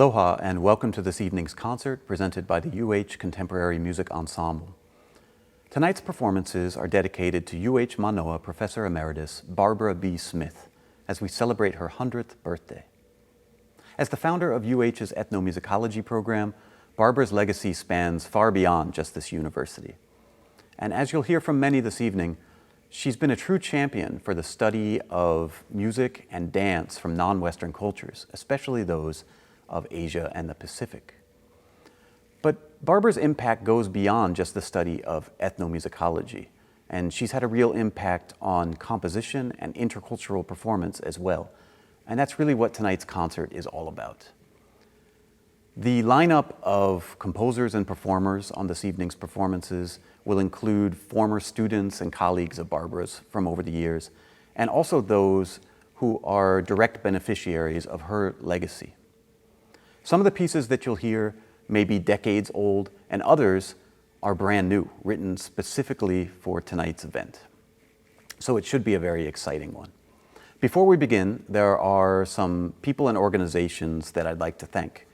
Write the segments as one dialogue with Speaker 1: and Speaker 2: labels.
Speaker 1: Aloha and welcome to this evening's concert presented by the UH Contemporary Music Ensemble. Tonight's performances are dedicated to UH-Mānoa Professor Emeritus Barbara B. Smith as we celebrate her 100th birthday. As the founder of UH's ethnomusicology program, Barbara's legacy spans far beyond just this university. And as you'll hear from many this evening, she's been a true champion for the study of music and dance from non-Western cultures, especially those of Asia and the Pacific. But Barbara's impact goes beyond just the study of ethnomusicology, and she's had a real impact on composition and intercultural performance as well. And that's really what tonight's concert is all about. The lineup of composers and performers on this evening's performances will include former students and colleagues of Barbara's from over the years, and also those who are direct beneficiaries of her legacy. Some of the pieces that you'll hear may be decades old, and others are brand new, written specifically for tonight's event. So it should be a very exciting one. Before we begin, there are some people and organizations that I'd like to thank.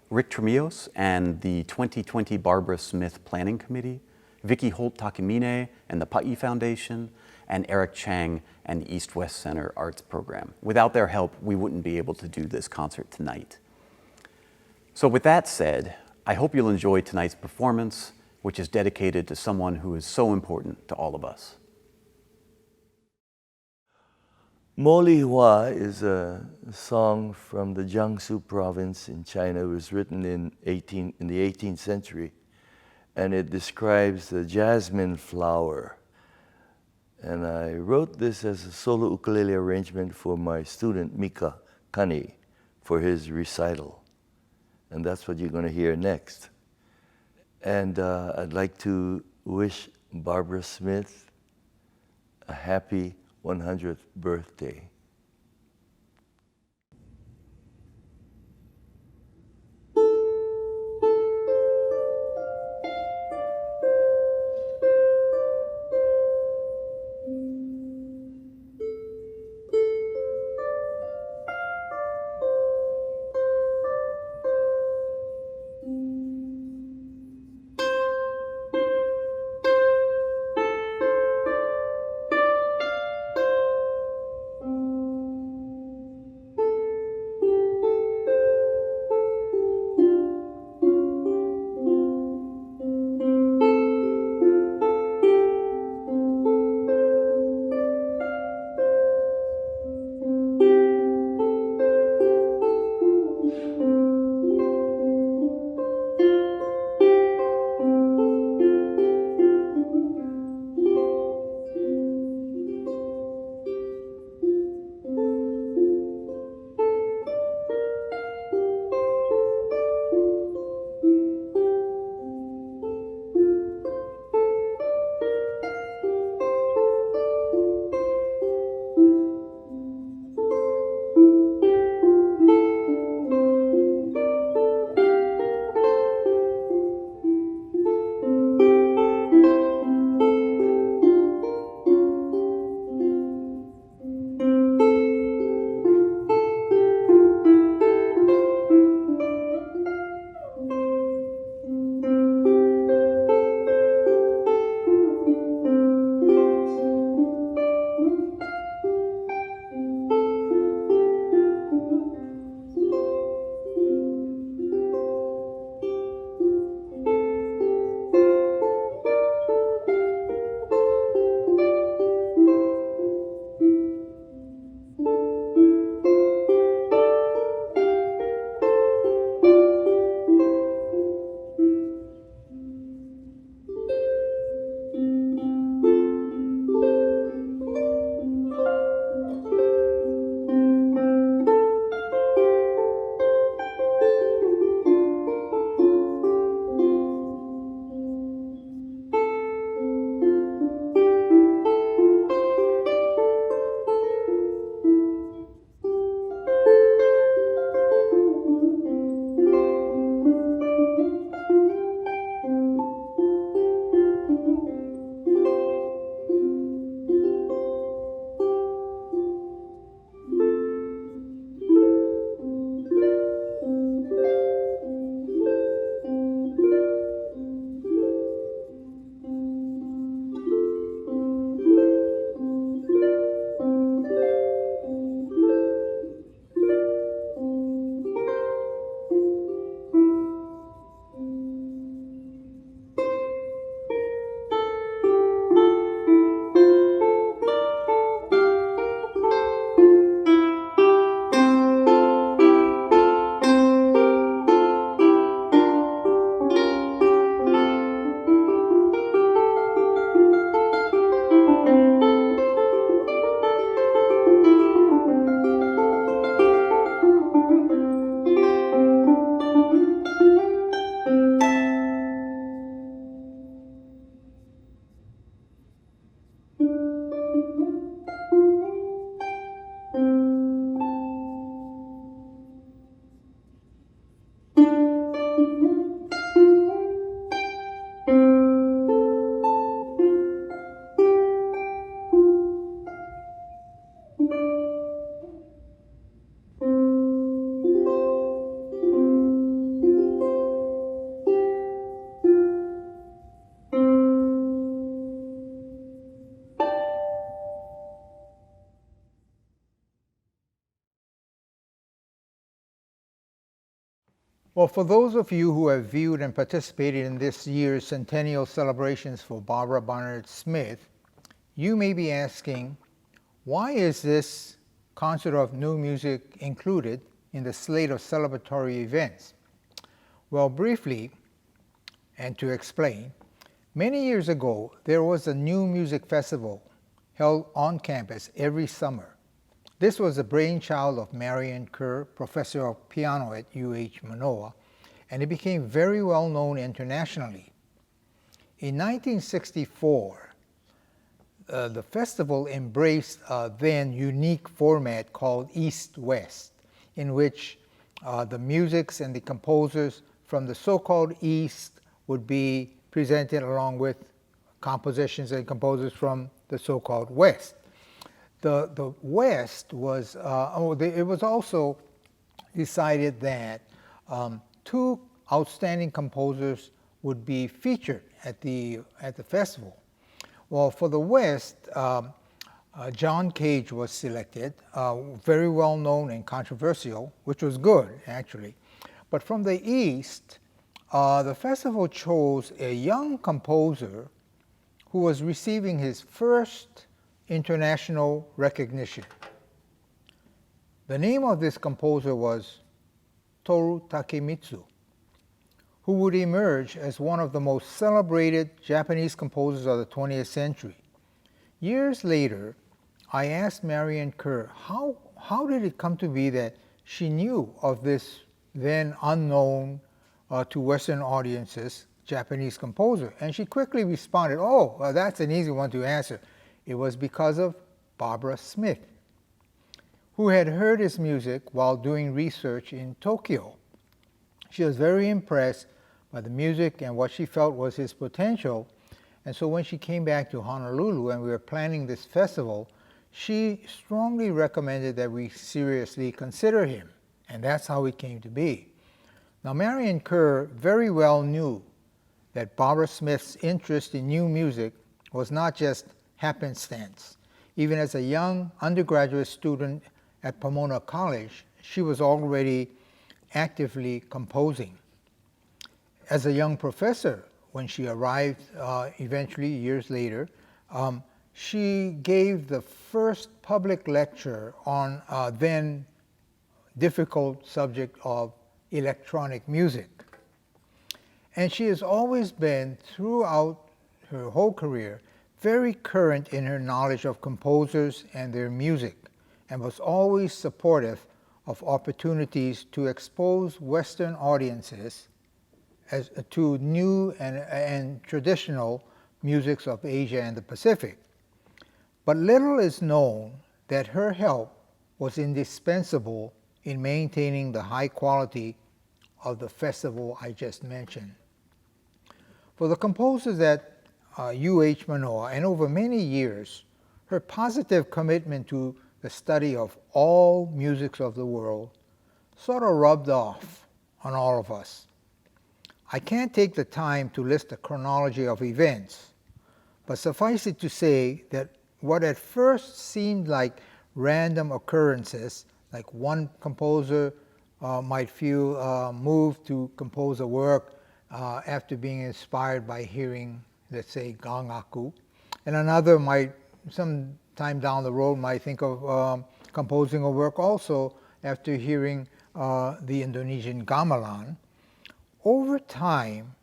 Speaker 1: Rick Trimillos and the 2020 Barbara Smith Planning Committee, Vicky Holt Takimine and the Pa'i Foundation, and Eric Chang and the East West Center Arts Program. Without their help, we wouldn't be able to do this concert tonight. So with that said, I hope you'll enjoy tonight's performance, which is dedicated to someone who is so important to all of us.
Speaker 2: Molihua is a song from the Jiangsu province in China. It was written in the 18th century, and it describes the jasmine flower. And I wrote this as a solo ukulele arrangement for my student Mika Kane for his recital. And that's what you're going to hear next. And I'd like to wish Barbara Smith a happy 100th birthday.
Speaker 3: Well, for those of you who have viewed and participated in this year's Centennial celebrations for Barbara Barnard Smith, you may be asking, why is this concert of new music included in the slate of celebratory events? Well, briefly, and to explain, many years ago, there was a new music festival held on campus every summer. This was the brainchild of Marion Kerr, professor of piano at UH-Mānoa, and it became very well known internationally. In 1964, the festival embraced a then unique format called East-West, in which the musics and the composers from the so-called East would be presented along with compositions and composers from the so-called West. The West was, it was also decided that two outstanding composers would be featured at the festival. Well, for the West, John Cage was selected, very well known and controversial, which was good actually. But from the East, the festival chose a young composer who was receiving his first international recognition. The name of this composer was Toru Takemitsu, who would emerge as one of the most celebrated Japanese composers of the 20th century. Years later, I asked Marion Kerr, how did it come to be that she knew of this then unknown to Western audiences Japanese composer? And she quickly responded, oh, well, that's an easy one to answer. It was because of Barbara Smith, who had heard his music while doing research in Tokyo. She was very impressed by the music and what she felt was his potential. And so when she came back to Honolulu and we were planning this festival, she strongly recommended that we seriously consider him. And that's how it came to be. Now, Marion Kerr very well knew that Barbara Smith's interest in new music was not just happenstance. Even as a young undergraduate student at Pomona College, she was already actively composing. As a young professor, when she arrived eventually years later, she gave the first public lecture on then difficult subject of electronic music. And she has always been, throughout her whole career, very current in her knowledge of composers and their music, and was always supportive of opportunities to expose Western audiences to new and traditional musics of Asia and the Pacific. But little is known that her help was indispensable in maintaining the high quality of the festival I just mentioned. For the composers at UH-Mānoa, and over many years, her positive commitment to the study of all musics of the world sort of rubbed off on all of us. I can't take the time to list the chronology of events, but suffice it to say that what at first seemed like random occurrences, like one composer might feel moved to compose a work after being inspired by hearing, let's say, gangaku, and another might, some time down the road, might think of composing a work also after hearing the Indonesian gamelan. Over time,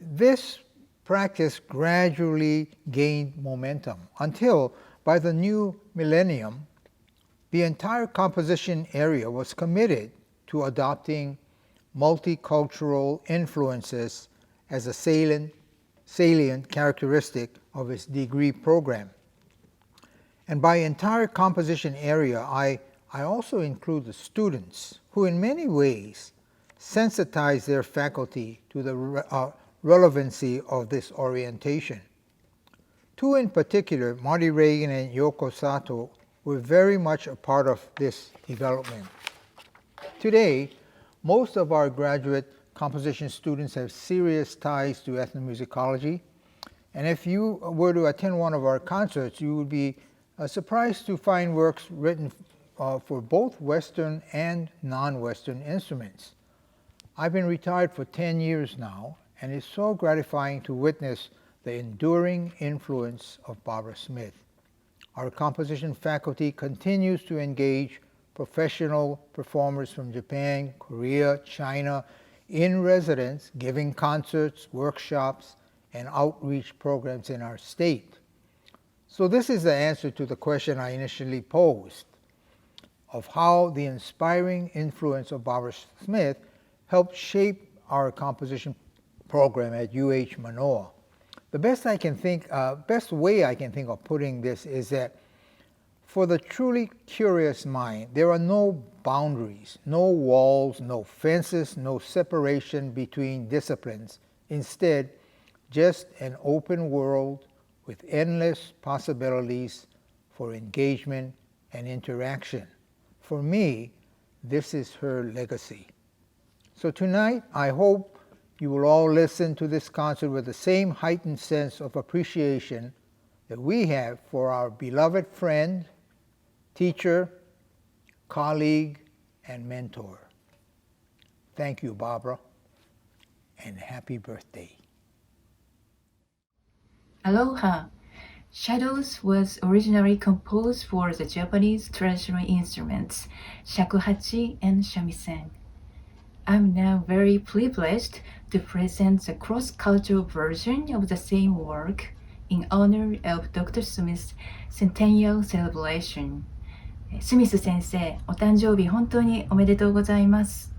Speaker 3: this practice gradually gained momentum until by the new millennium, the entire composition area was committed to adopting multicultural influences as a salient characteristic of its degree program. And by entire composition area, I also include the students, who in many ways sensitize their faculty to the relevancy of this orientation. Two in particular, Marty Reagan and Yoko Sato, were very much a part of this development. Today, most of our graduate composition students have serious ties to ethnomusicology, and if you were to attend one of our concerts, you would be surprised to find works written for both Western and non-Western instruments. I've been retired for 10 years now, and it's so gratifying to witness the enduring influence of Barbara Smith. Our composition faculty continues to engage professional performers from Japan, Korea, China in residence, giving concerts, workshops, and outreach programs in our state. So this is the answer to the question I initially posed of how the inspiring influence of Barbara Smith helped shape our composition program at UH-Mānoa. The best way I can think of putting this is that for the truly curious mind, there are no boundaries, no walls, no fences, no separation between disciplines. Instead, just an open world with endless possibilities for engagement and interaction. For me, this is her legacy. So tonight, I hope you will all listen to this concert with the same heightened sense of appreciation that we have for our beloved friend, teacher, colleague, and mentor. Thank you, Barbara, and happy birthday.
Speaker 4: Aloha! Shadows was originally composed for the Japanese traditional instruments, shakuhachi and shamisen. I'm now very privileged to present the cross-cultural version of the same work in honor of Dr. Smith's Centennial celebration. スミス先生、お誕生日本当におめでとうございます。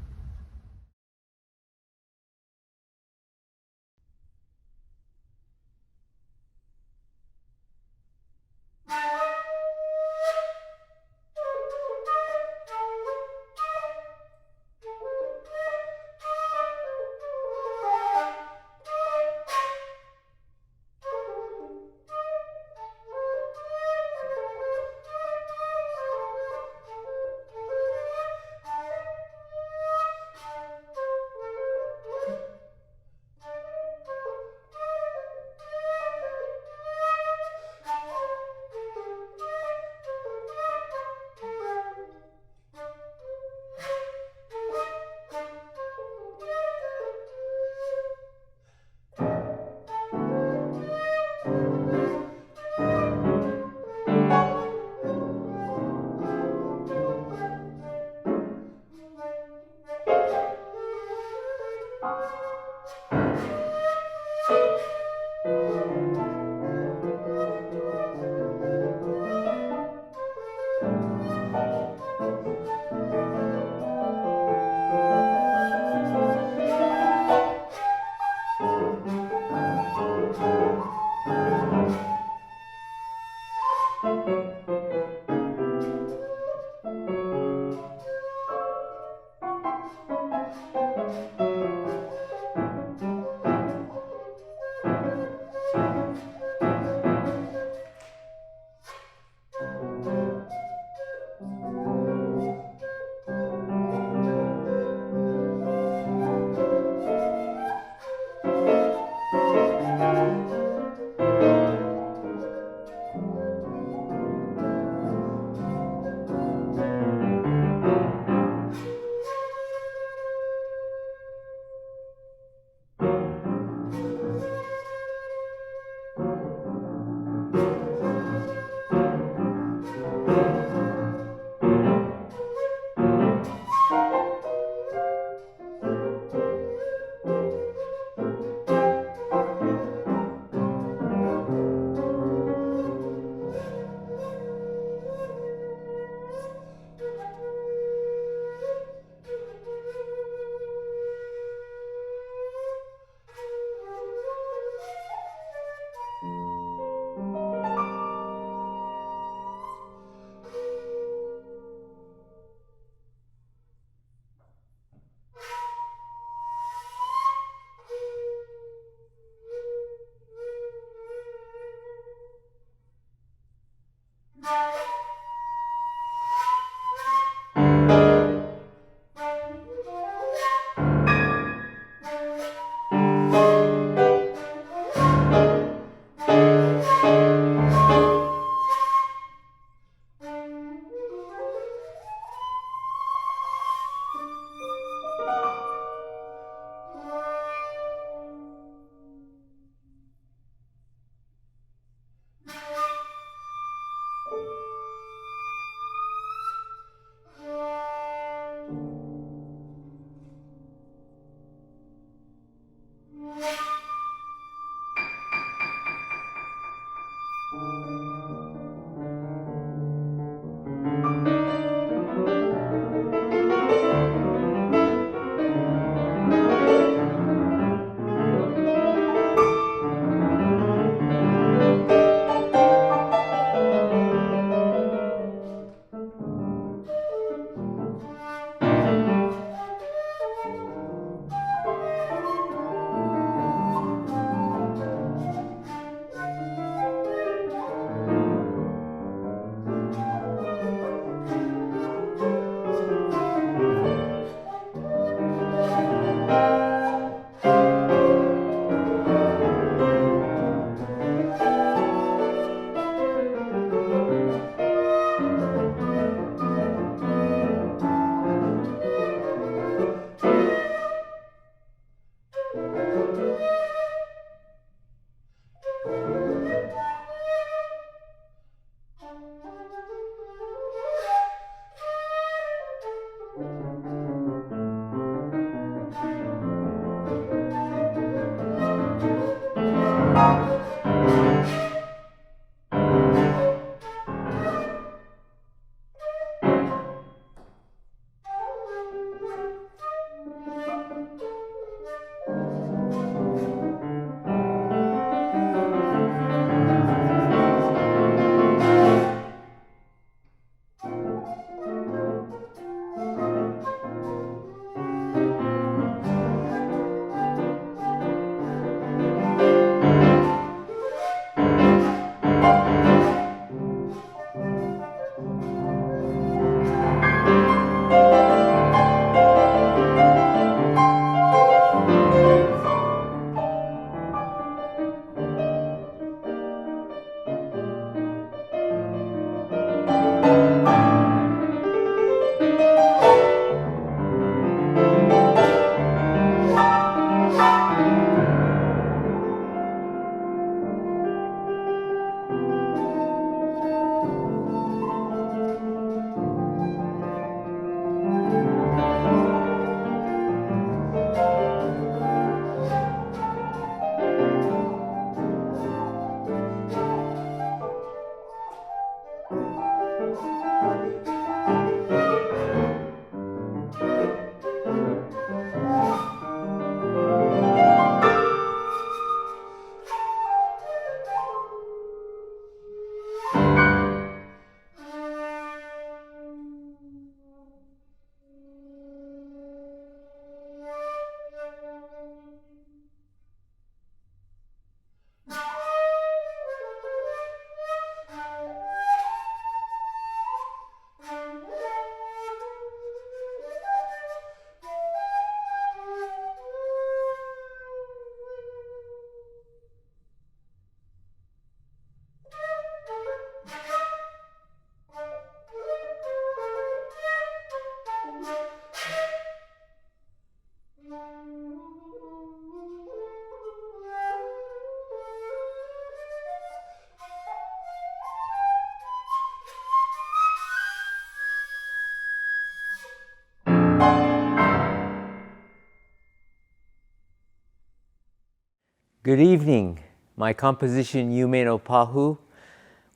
Speaker 5: Good evening. My composition, Yume no Pahu,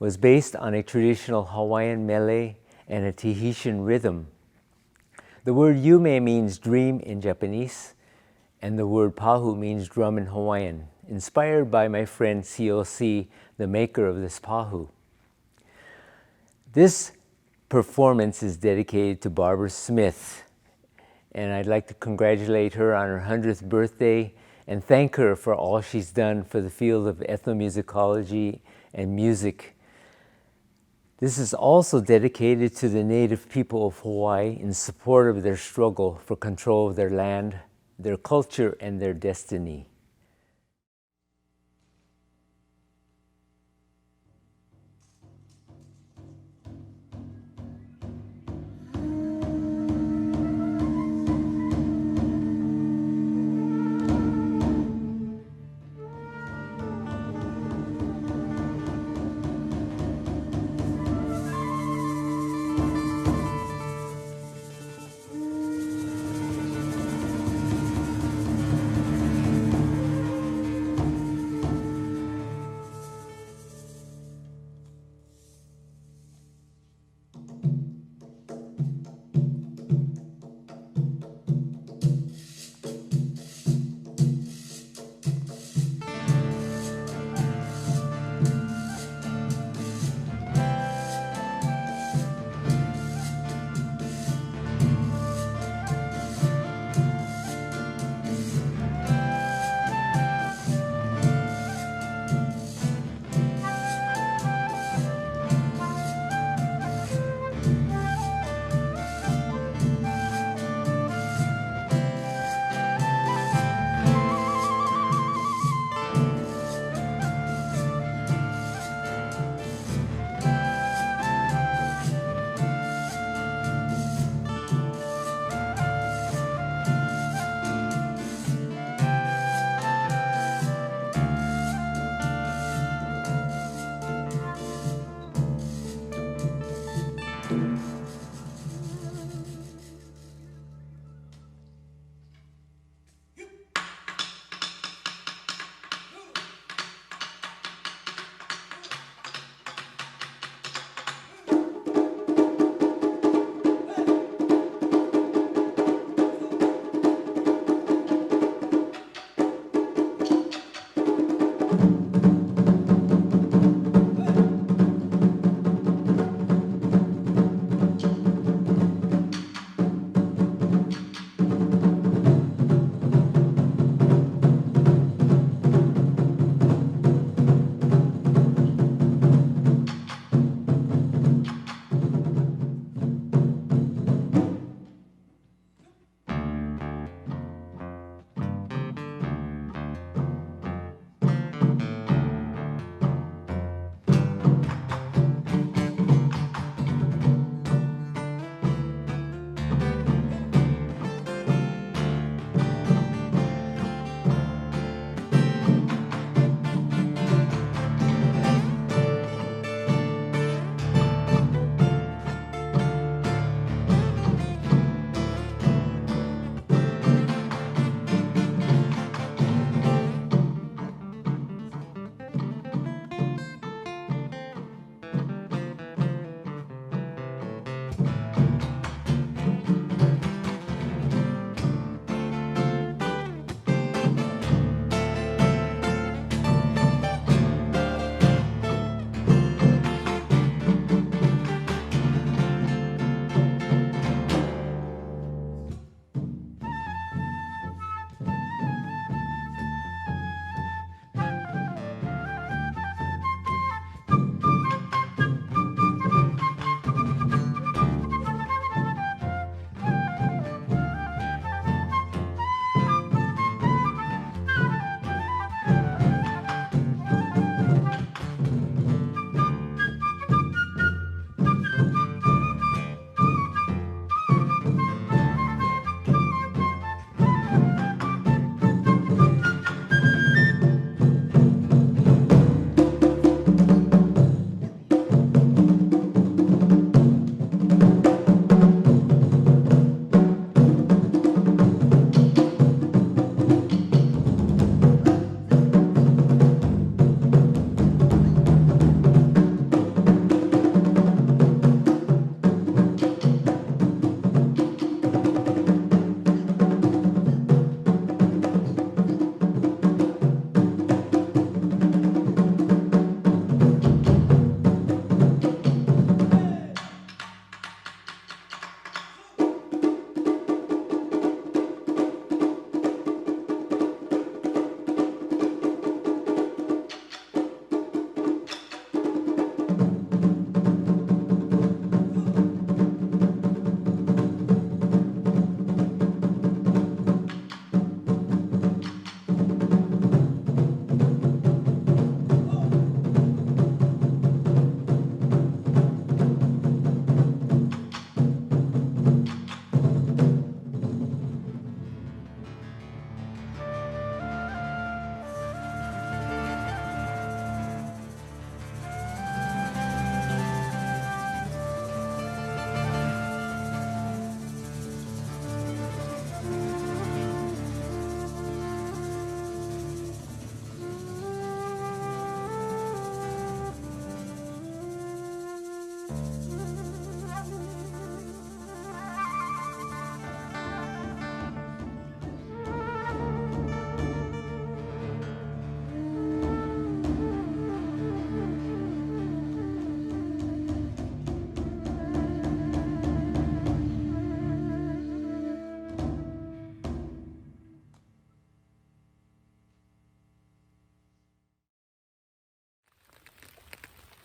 Speaker 5: was based on a traditional Hawaiian mele and a Tahitian rhythm. The word Yume means dream in Japanese, and the word Pahu means drum in Hawaiian, inspired by my friend COC, the maker of this Pahu. This performance is dedicated to Barbara Smith, and I'd like to congratulate her on her 100th birthday and thank her for all she's done for the field of ethnomusicology and music. This is also dedicated to the native people of Hawaii in support of their struggle for control of their land, their culture, and their destiny.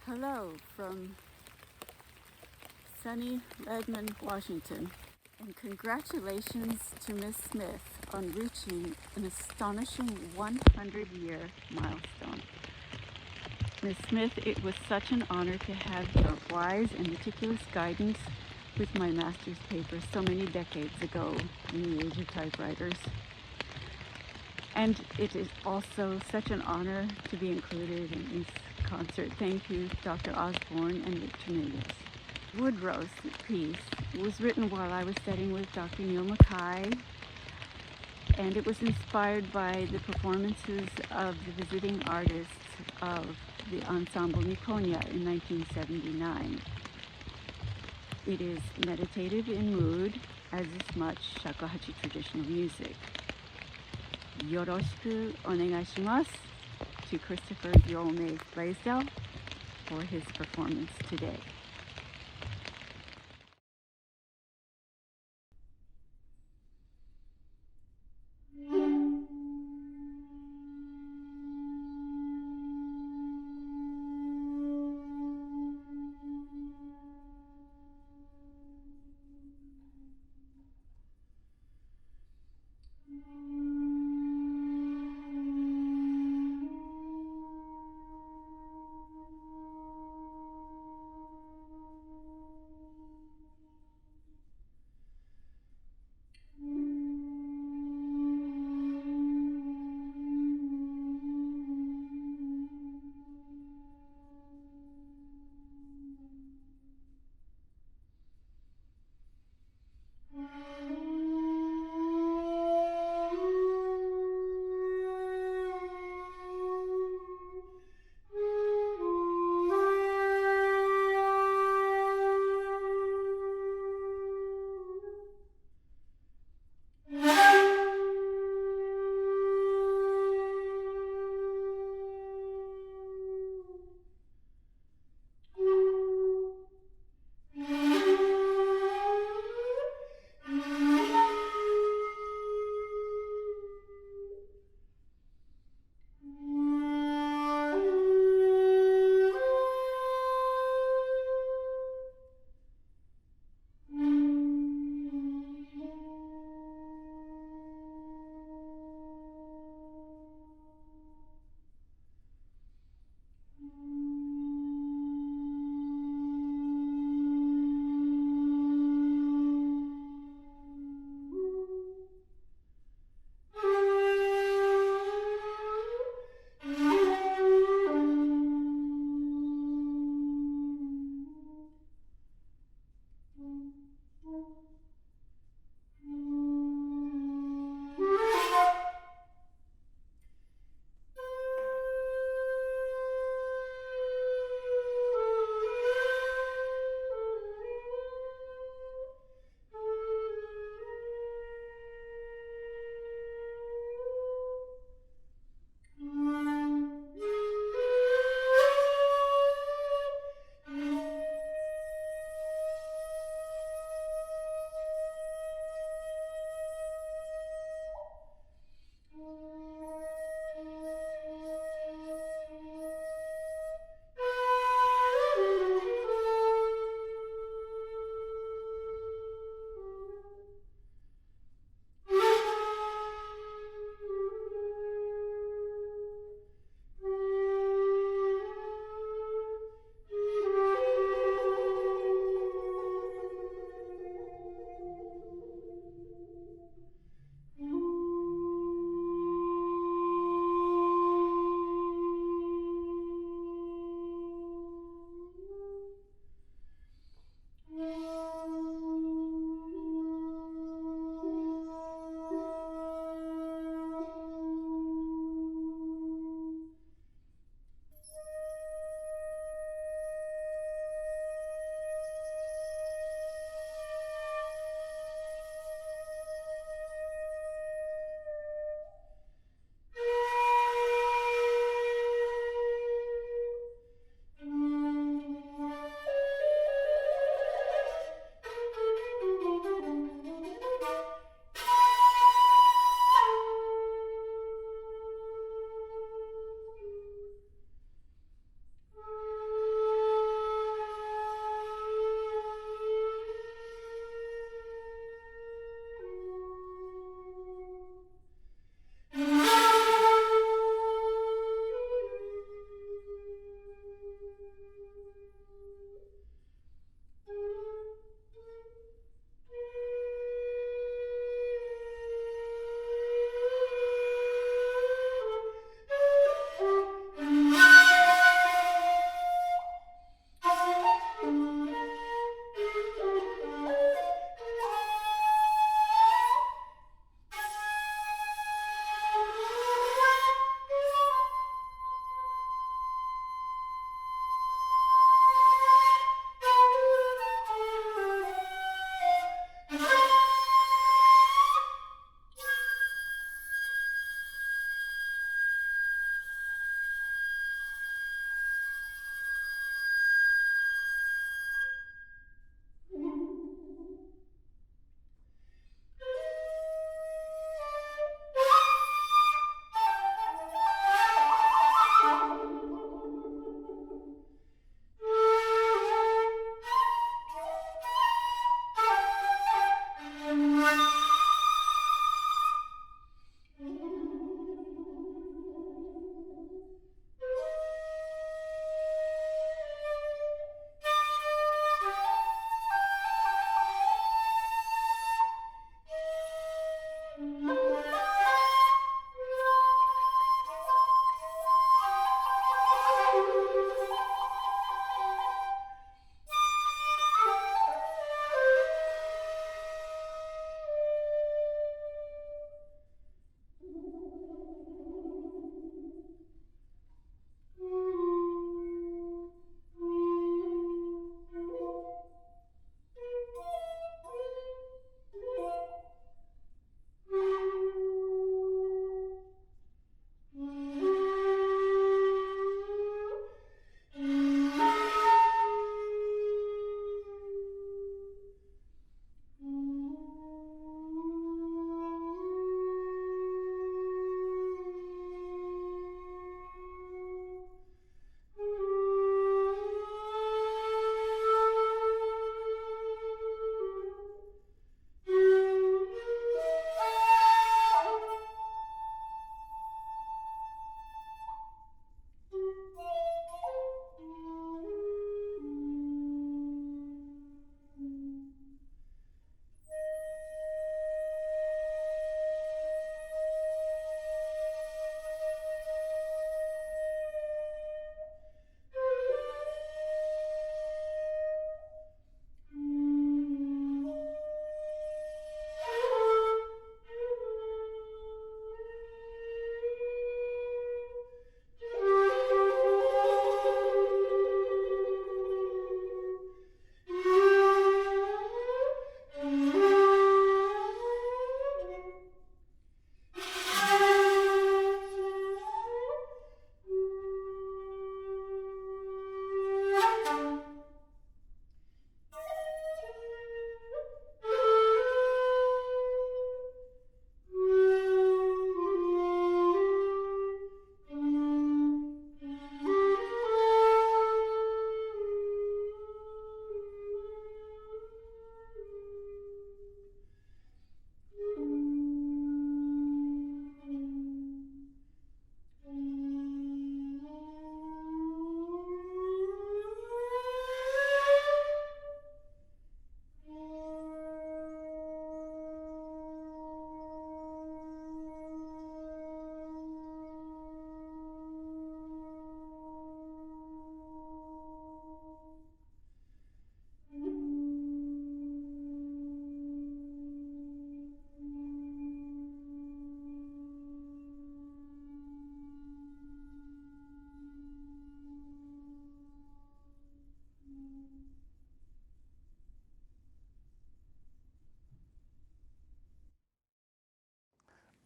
Speaker 6: Hello from sunny Redmond, Washington, and congratulations to Ms. Smith on reaching an astonishing 100-year milestone. Ms. Smith, it was such an honor to have your wise and meticulous guidance with my master's paper so many decades ago in the age of typewriters. And it is also such an honor to be included in this concert. Thank you, Dr. Osborne and the Trimillos. Woodrose piece was written while I was studying with Dr. Neil Mackay, and it was inspired by the performances of the visiting artists of the Ensemble Niponia in 1979. It is meditative in mood, as is much shakuhachi traditional music. Yoroshiku onegaishimasu to Christopher Yohmei Blasdel for his performance today.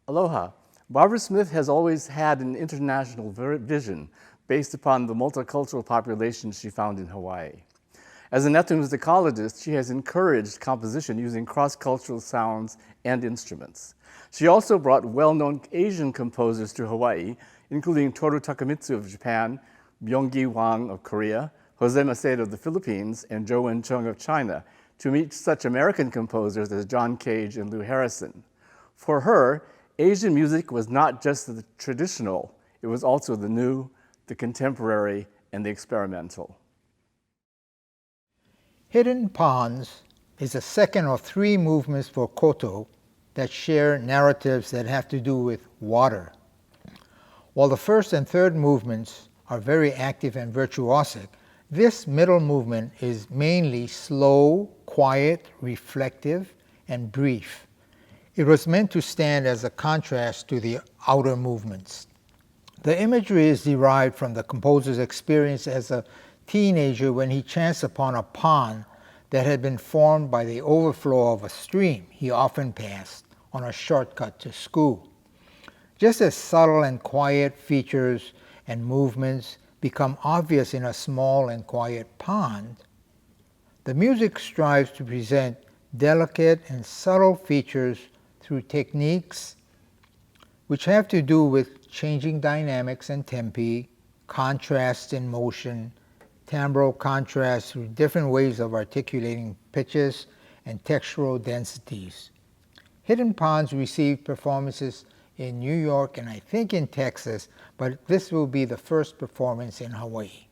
Speaker 7: Aloha. Barbara Smith has always had an international vision based upon the multicultural population she found in Hawaii. As an ethnomusicologist, she has encouraged composition using cross-cultural sounds and instruments. She also brought well-known Asian composers to Hawaii, including Toru Takemitsu of Japan, Byung-gi Hwang of Korea, Jose Macedo of the Philippines, and Zhou Wencheng of China, to meet such American composers as John Cage and Lou Harrison. For her, Asian music was not just the traditional, it was also the new, the contemporary, and the experimental.
Speaker 3: Hidden Ponds is the second of three movements for koto that share narratives that have to do with water. While the first and third movements are very active and virtuosic, this middle movement is mainly slow, quiet, reflective, and brief. It was meant to stand as a contrast to the outer movements. The imagery is derived from the composer's experience as a teenager when he chanced upon a pond that had been formed by the overflow of a stream he often passed on a shortcut to school. Just as subtle and quiet features and movements become obvious in a small and quiet pond, the music strives to present delicate and subtle features through techniques which have to do with changing dynamics and tempi, contrasts in motion, timbral contrasts through different ways of articulating pitches and textural densities. Hidden Ponds received performances in New York and I think in Texas, but this will be the first performance in Hawaii.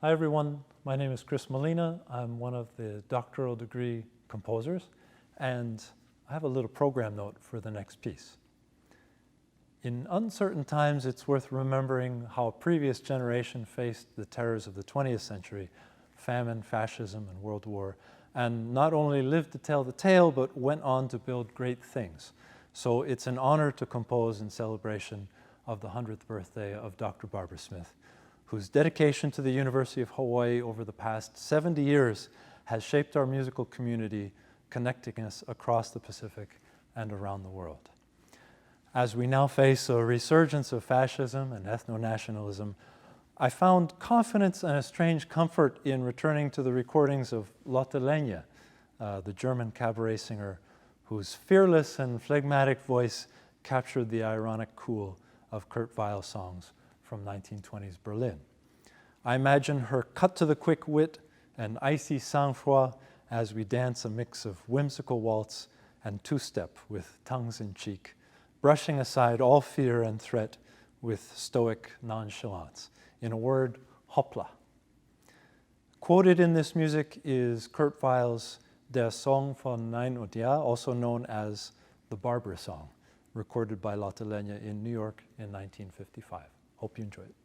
Speaker 8: Hi everyone, my name is Chris Molina. I'm one of the doctoral degree composers, and I have a little program note for the next piece. In uncertain times, it's worth remembering how a previous generation faced the terrors of the 20th century, famine, fascism, and World War, and not only lived to tell the tale, but went on to build great things. So it's an honor to compose in celebration of the 100th birthday of Dr. Barbara Smith, whose dedication to the University of Hawaii over the past 70 years has shaped our musical community, connecting us across the Pacific and around the world. As we now face a resurgence of fascism and ethno-nationalism, I found confidence and a strange comfort in returning to the recordings of Lotte Lenya, the German cabaret singer whose fearless and phlegmatic voice captured the ironic cool of Kurt Weill songs from 1920s Berlin. I imagine her cut-to-the-quick wit and icy sang-froid as we dance a mix of whimsical waltz and two-step with tongues in cheek, brushing aside all fear and threat with stoic nonchalance. In a word, hoppla. Quoted in this music is Kurt Weill's Der Song von Nein und Ja, also known as the Barbara Song, recorded by Lotte Lenya in New York in 1955. Hope you enjoy it.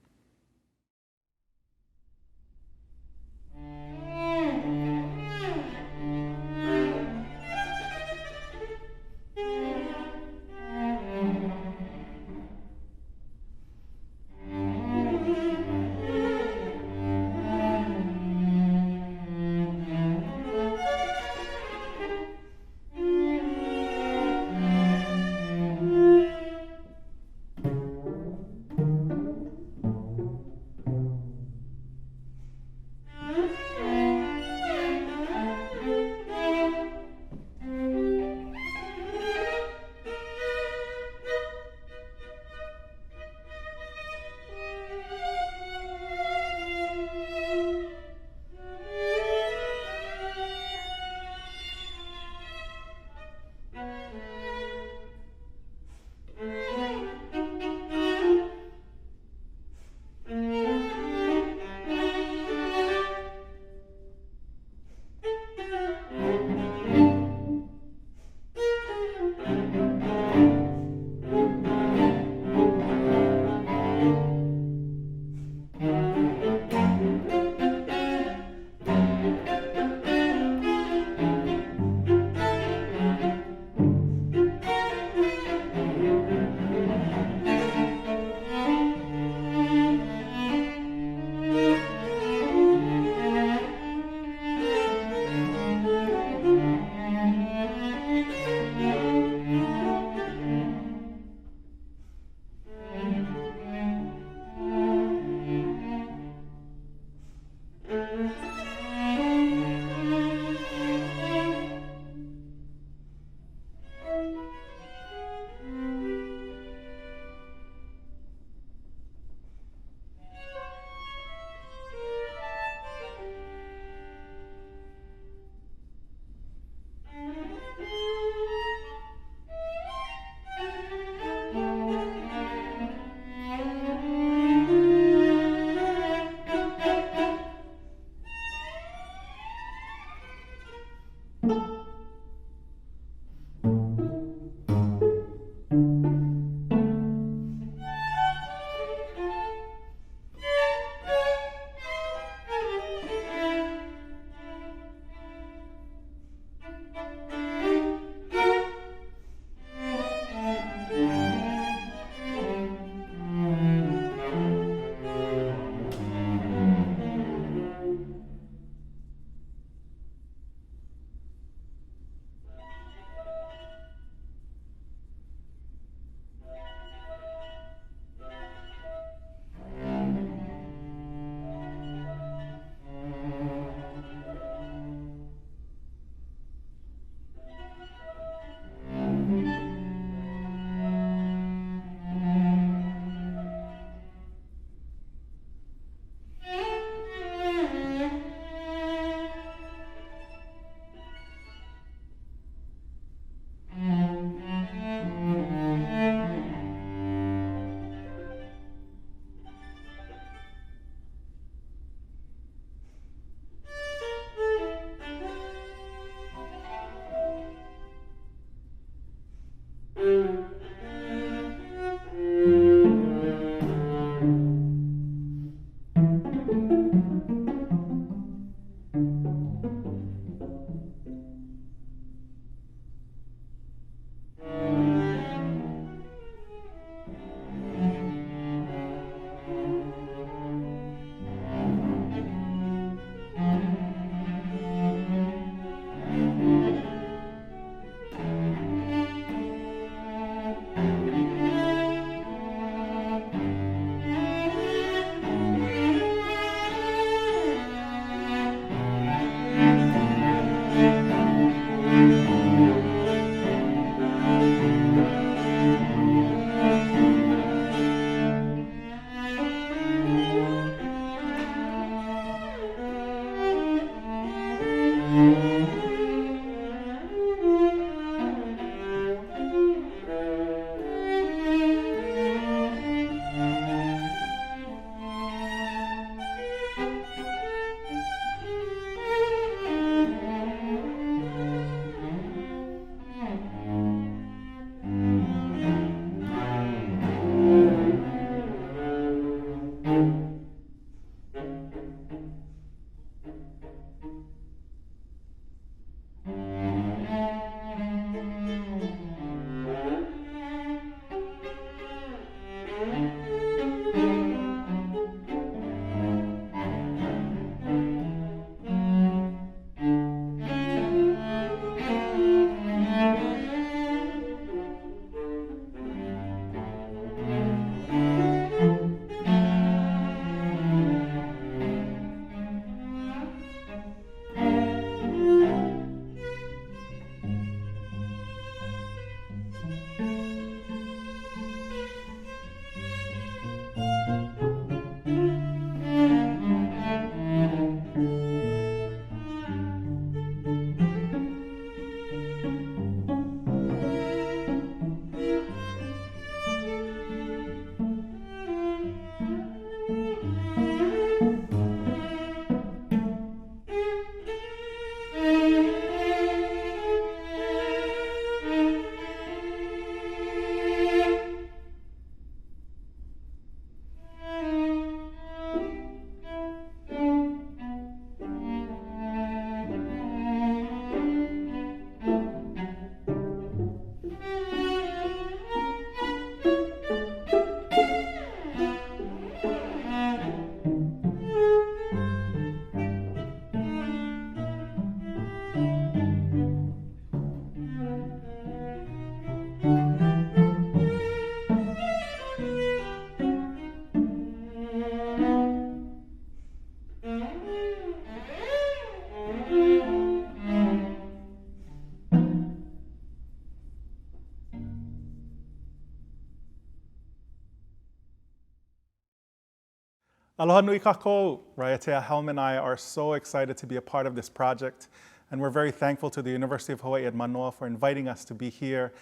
Speaker 9: Aloha nui kākou. Raiatea Helm and I are so excited to be a part of this project, and we're very thankful to the University of Hawaii at Manoa for inviting us to be here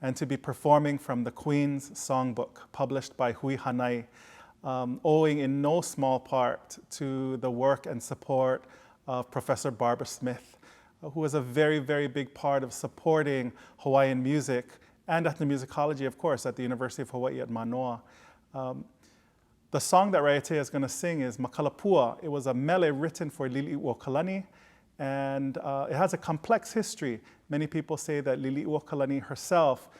Speaker 9: and to be performing from the Queen's Songbook, published by Hui Hanai, owing in no small part to the work and support of Professor Barbara Smith, who was a very, very big part of supporting Hawaiian music and ethnomusicology, of course, at the University of Hawaii at Manoa. The song that Raiatea is going to sing is Makalapua. It was a mele written for Liliʻuokalani, and it has a complex history. Many people say that Liliʻuokalani herself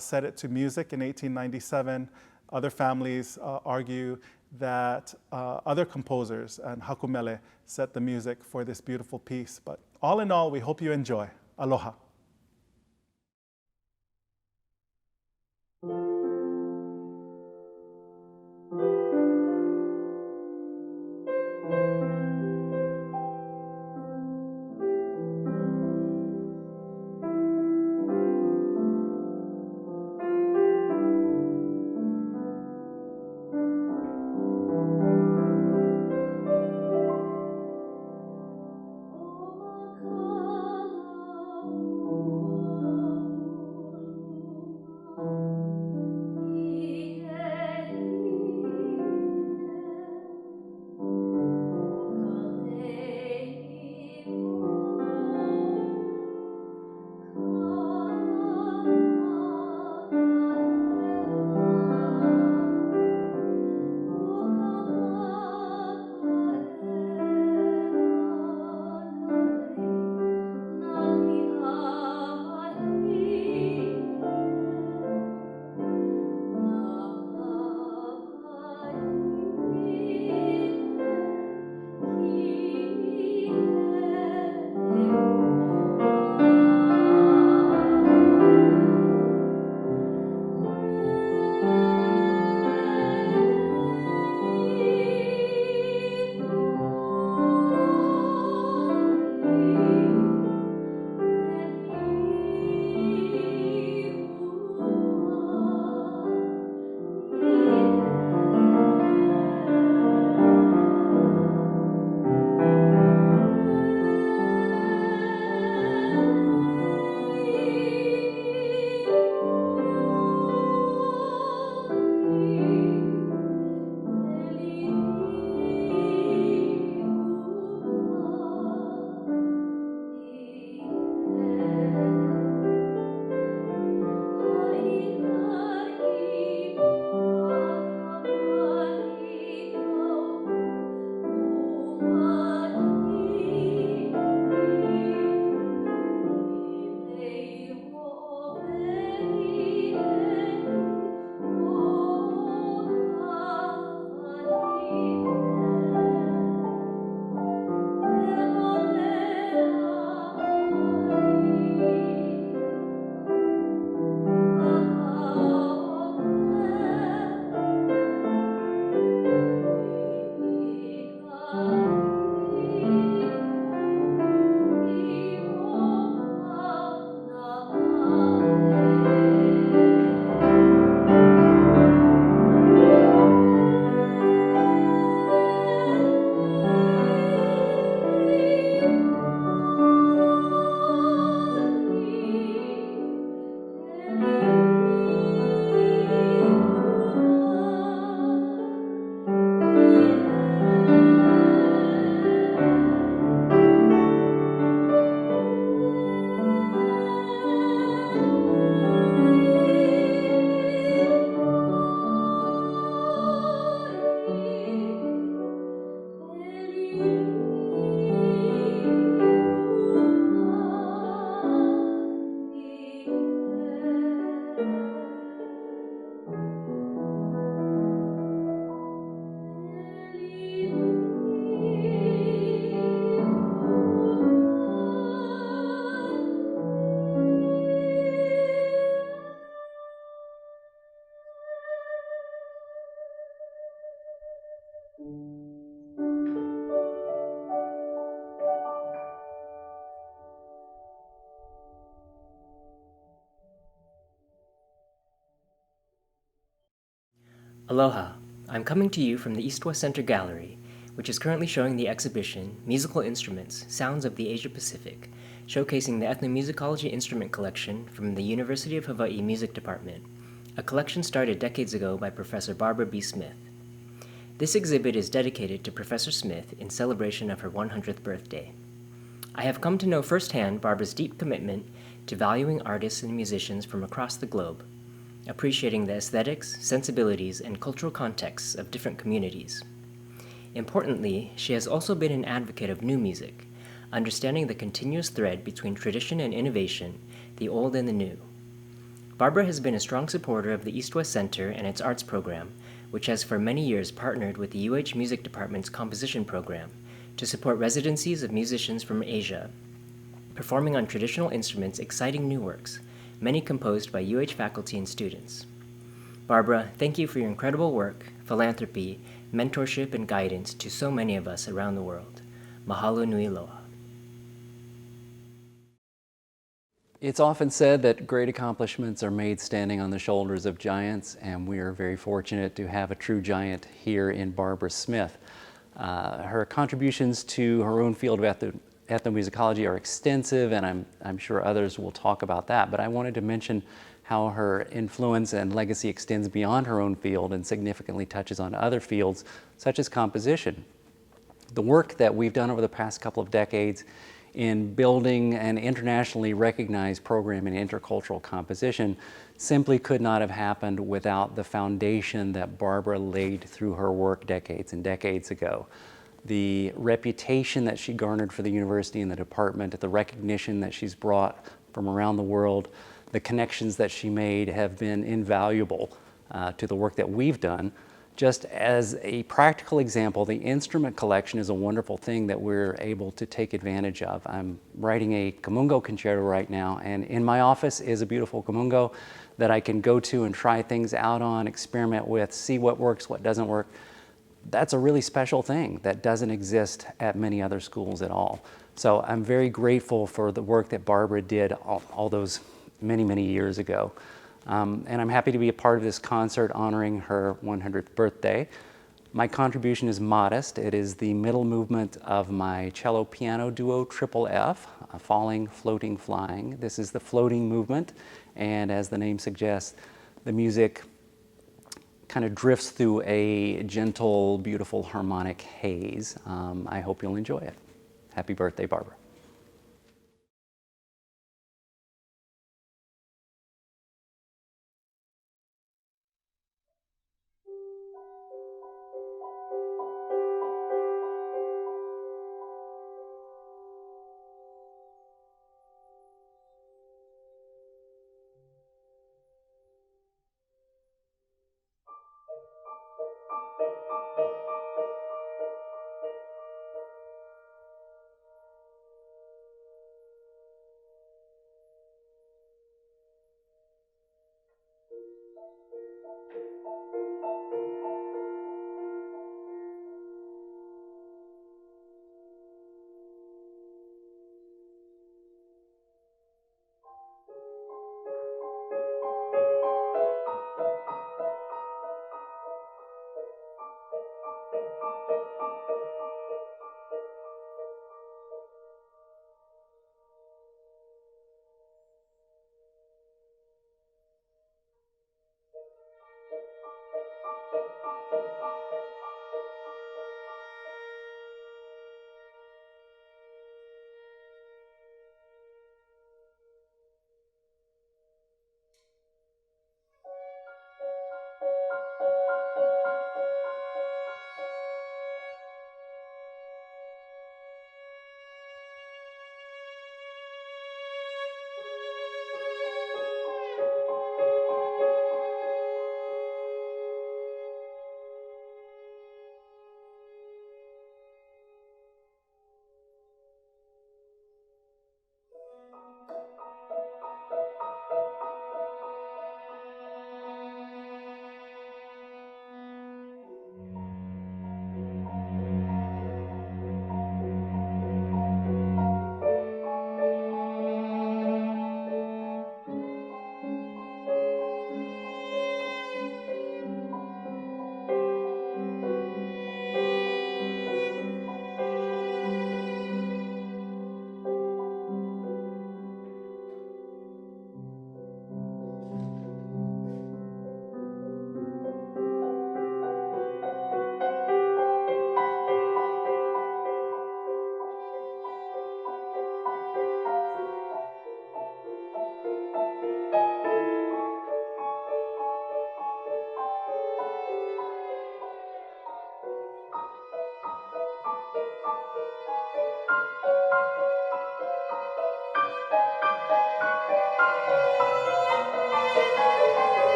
Speaker 9: set it to music in 1897. Other families argue that other composers and hakumele set the music for this beautiful piece. But all in all, we hope you enjoy. Aloha.
Speaker 10: Oh, Aloha. I'm coming to you from the East-West Center Gallery, which is currently showing the exhibition Musical Instruments, Sounds of the Asia-Pacific, showcasing the ethnomusicology instrument collection from the University of Hawaii Music Department, a collection started decades ago by Professor Barbara B. Smith. This exhibit is dedicated to Professor Smith in celebration of her 100th birthday. I have come to know firsthand Barbara's deep commitment to valuing artists and musicians from across the globe, appreciating the aesthetics, sensibilities, and cultural contexts of different communities. Importantly, she has also been an advocate of new music, understanding the continuous thread between tradition and innovation, the old and the new. Barbara has been a strong supporter of the East-West Center and its arts program, which has for many years partnered with the UH Music Department's composition program to support residencies of musicians from Asia, performing on traditional instruments exciting new works, many composed by UH faculty and students. Barbara, thank you for your incredible work, philanthropy, mentorship, and guidance to so many of us around the world. Mahalo nui loa.
Speaker 11: It's often said that great accomplishments are made standing on the shoulders of giants, and we are very fortunate to have a true giant here in Barbara Smith. Her contributions to her own field of ethnomusicology are extensive, and I'm sure others will talk about that, but I wanted to mention how her influence and legacy extends beyond her own field and significantly touches on other fields, such as composition. The work that we've done over the past couple of decades in building an internationally recognized program in intercultural composition simply could not have happened without the foundation that Barbara laid through her work decades and decades ago. The reputation that she garnered for the university and the department, the recognition that she's brought from around the world, the connections that she made have been invaluable to the work that we've done. Just as a practical example, the instrument collection is a wonderful thing that we're able to take advantage of. I'm writing a Kamungo concerto right now, and in my office is a beautiful Kamungo that I can go to and try things out on, experiment with, see what works, what doesn't work. That's a really special thing that doesn't exist at many other schools at all. So I'm very grateful for the work that Barbara did all those many, many years ago. And I'm happy to be a part of this concert honoring her 100th birthday. My contribution is modest. It is the middle movement of my cello piano duo Triple F, Falling, Floating, Flying. This is the floating movement, and as the name suggests, the music kind of drifts through a gentle, beautiful harmonic haze. I hope you'll enjoy it. Happy birthday, Barbara.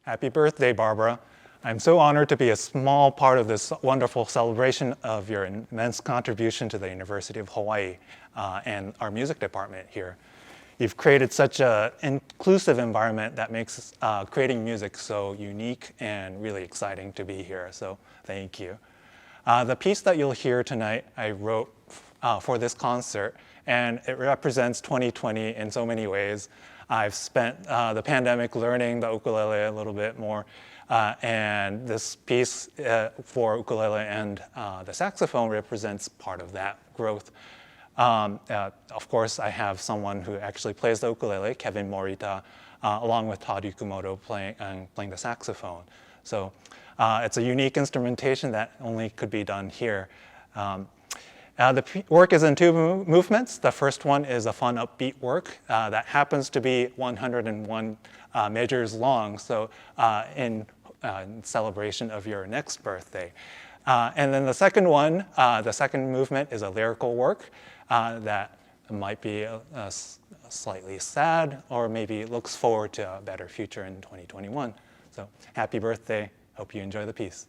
Speaker 12: Happy birthday, Barbara. I'm so honored to be a small part of this wonderful celebration of your immense contribution to the University of Hawaii and our music department here. You've created such an inclusive environment that makes creating music so unique and really exciting to be here, so thank you. The piece that you'll hear tonight I wrote for this concert, and it represents 2020 in so many ways. I've spent the pandemic learning the ukulele a little bit more, and this piece for ukulele and the saxophone represents part of that growth. Of course, I have someone who actually plays the ukulele, Kevin Morita, along with Todd Yukumoto playing the saxophone. So it's a unique instrumentation that only could be done here. The work is in two movements. The first one is a fun, upbeat work that happens to be 101 measures long, so in celebration of your next birthday. And then the second one, the second movement is a lyrical work that might be slightly sad or maybe looks forward to a better future in 2021. So happy birthday. Hope you enjoy the piece.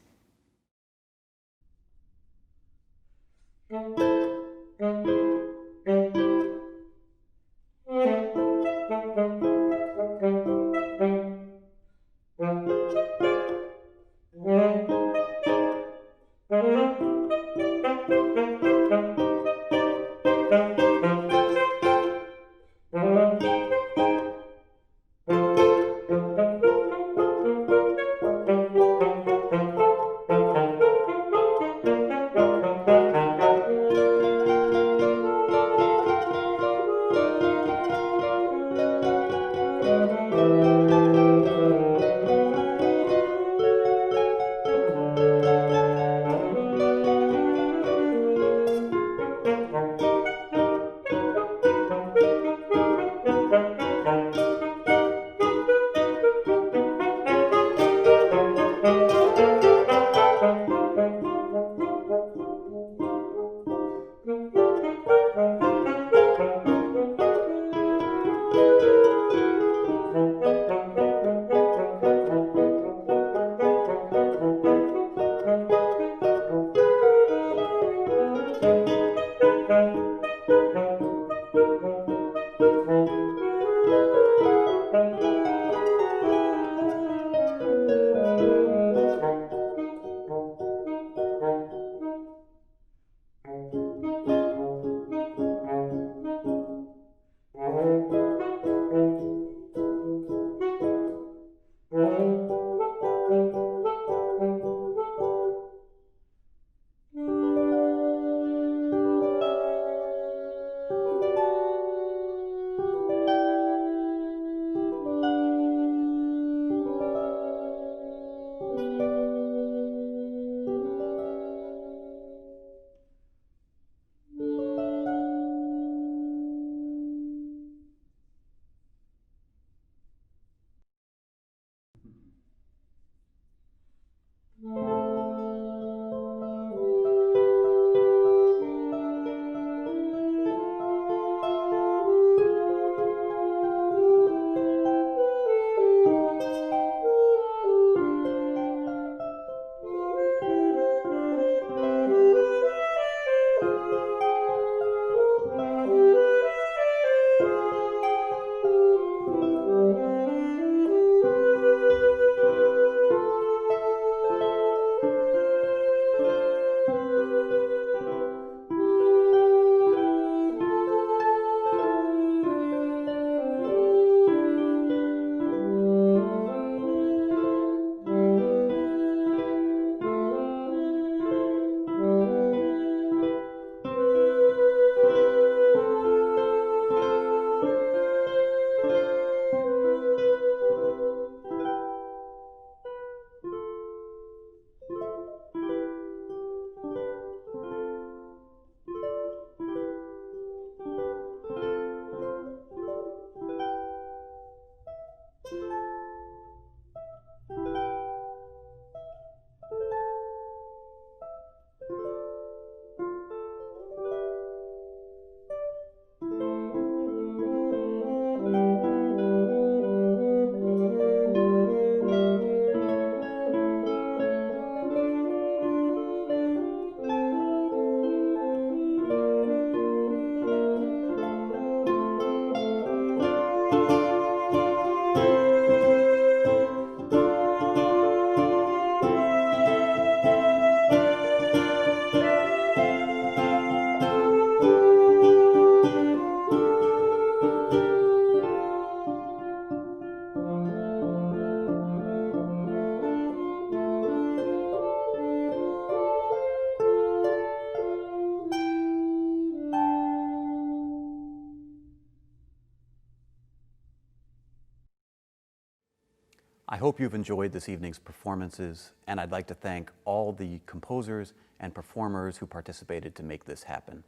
Speaker 1: I hope you've enjoyed this evening's performances, and I'd like to thank all the composers and performers who participated to make this happen.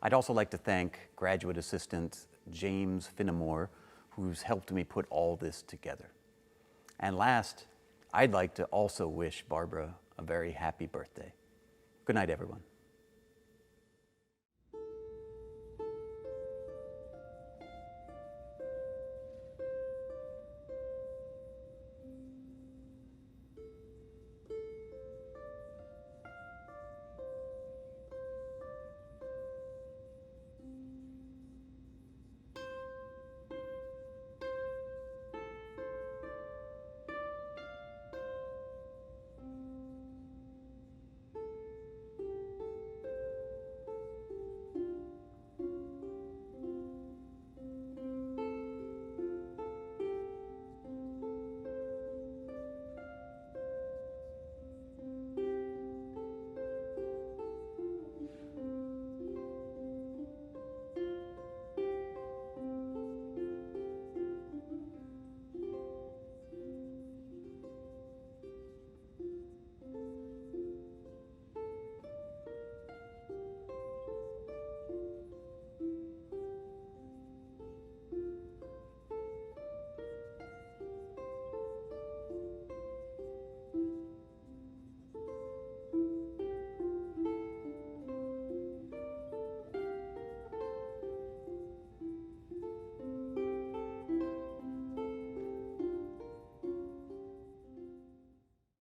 Speaker 1: I'd also like to thank graduate assistant James Finnemore, who's helped me put all this together. And last, I'd like to also wish Barbara a very happy birthday. Good night, everyone.